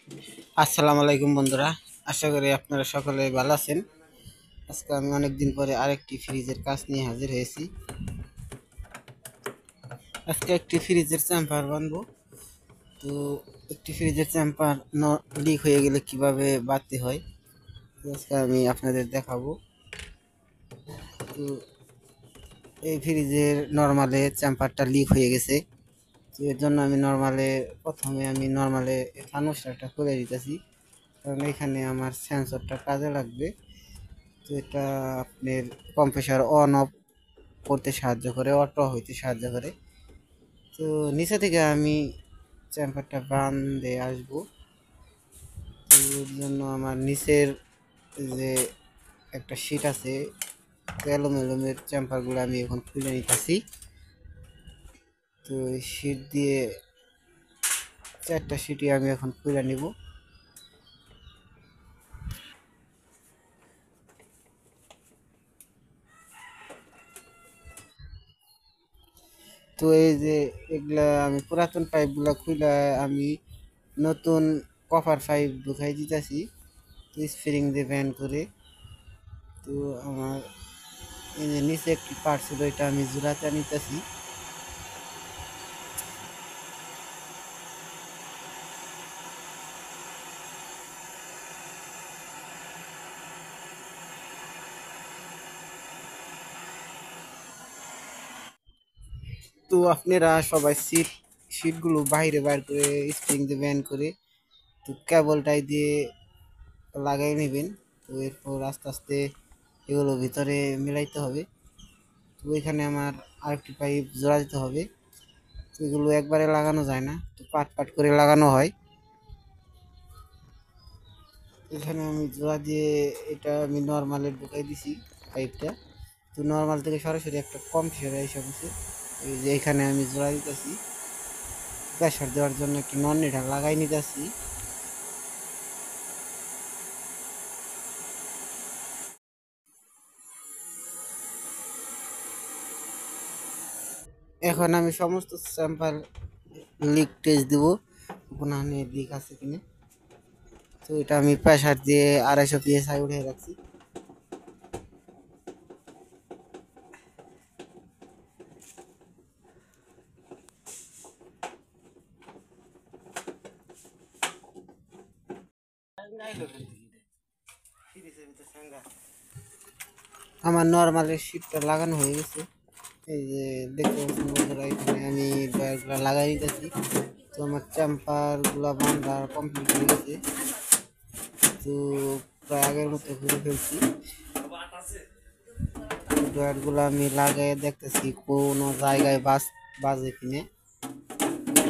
আসসালামু আলাইকুম বন্ধুরা, আশা করি আপনারা সকলে ভালো আছেন। আজকে আমি অনেকদিন পরে আরেকটি ফ্রিজের কাজ নিয়ে হাজির হয়েছি। আজকে একটি ফ্রিজের চেম্বার বানবো। তো একটি ফ্রিজের চেম্বার লিক হয়ে গেলে কিভাবে বাঁধতে হয় তো আজকে আমি আপনাদের দেখাবো। তো এই ফ্রিজের নর্মালে চেম্বারটা লিক হয়ে গেছে। তো এর জন্য আমি প্রথমে থার্মোস্ট্যাটটা খুলে দিতেছি, কারণ এখানে আমার সেন্সরটা কাজে লাগবে। তো এটা আপনার কম্প্রেসার অন অফ করতে সাহায্য করে, অটো হইতে সাহায্য করে। তো নিচে থেকে আমি চেম্বারটা বান্ধে আসবো। তো এর জন্য আমার নিচের যে একটা শিট আছে, অ্যালুমিনিয়ামের চেম্বারগুলো আমি এখন খুলে নিতেছি। তো এই শিট দিয়ে 4টা শিটই আমি এখন খুলে নিব। তো এই যে এগুলা আমি পুরাতন পাইপগুলা খুলে আমি নতুন কপার পাইপ ঢুকাই দিতেছি, স্প্রিং দিয়ে ব্যান্ড করে। তো আমার এই যে নিচে একটি পার্ট ছিল, এটা আমি জোড়াতে নিতেছি। তো আপনারা সবাই সিটগুলো বাইরে বাইর করে স্প্রিং দিয়ে ব্যান্ড করে তো কেবলটাই দিয়ে লাগাই নেবেন। তো এরপর আস্তে আস্তে এগুলো ভিতরে মিলাইতে হবে। তো এখানে আমার আরেকটি পাইপ জোড়া দিতে হবে। তো এগুলো একবারে লাগানো যায় না, তো পাট পাট করে লাগানো হয়। এখানে আমি জোড়া দিয়ে এটা আমি নর্মালে ঢুকাই দিছি পাইপটা। তো নর্মাল থেকে সরাসরি একটা কম ফিরে এসে গেছে। এই যে এখানে আমি জোড়া দিতেছি, প্রেশার দেওয়ার জন্য একটি নন এটা লাগাই নিতেছি। এখন আমি সমস্ত স্যাম্পল লিক টেস্ট দিব, ওখানে লিক আছে কিনা। তো এটা আমি প্রেশার দিয়ে 250 PSI উঠে রাখছি। আমার নর্মালের শীটটা লাগানো হয়ে গেছে। এই যে দেখতে পাচ্ছেন বন্ধুরা, এখানে আমি ডয়ারগুলো লাগাই দিতেছি। তো আমার চাম্পারগুলো বান্ধা কমপ্লিট হয়ে গেছে। তো প্রায় আগের মতো ঘুরে ফেলছি। ডয়ারগুলো আমি লাগাই দেখতেছি কোনো জায়গায় বাজে কিনে।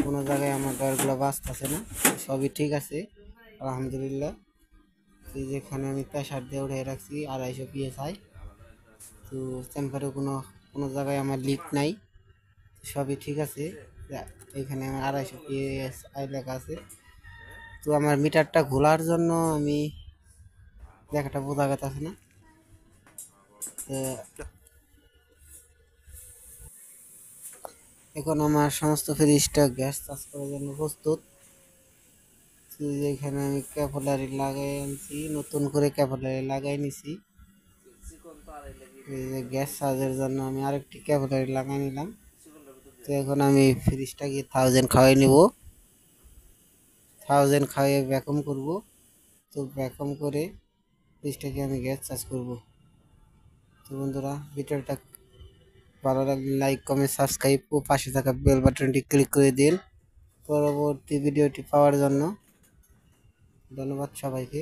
কোনো জায়গায় আমার ডয়ারগুলো বাজতেছে না, সবই ঠিক আছে আলহামদুলিল্লাহ। এই যেখানে আমি প্রেশার দিয়ে উঠে রাখছি 250 PSI। তো চেম্বারে কোনো কোনো জায়গায় আমার লিক নাই, সবই ঠিক আছে। এখানে আমার 250 PSI লেখা আছে। তো আমার মিটারটা ঘোলার জন্য আমি দেখাটা বোঝা গেছে না। তো এখন আমার সমস্ত ফ্রিজটা গ্যাস চাষ করার জন্য প্রস্তুত। তো এখানে আমি ক্যাপলারি লাগাই আনছি, নতুন করে ক্যাপলারি লাগাই নিছি। এই যে গ্যাস চার্জের জন্য আমি আরেকটি ক্যাপলারি লাগাই নিলাম। তো এখন আমি ফ্রিজটাকে 1000 খাওয়াই নিব, 1000 খাওয়াই ভ্যাকুম করব। তো ভ্যাকুম করে ফ্রিজটাকে আমি গ্যাস চার্জ করব। তো বন্ধুরা, ভিডিওটা ভালো লাগলে লাইক কমেন্ট সাবস্ক্রাইব ও পাশে থাকা বেল বাটনটি ক্লিক করে দিন পরবর্তী ভিডিওটি পাওয়ার জন্য। ধন্যবাদ সবাইকে।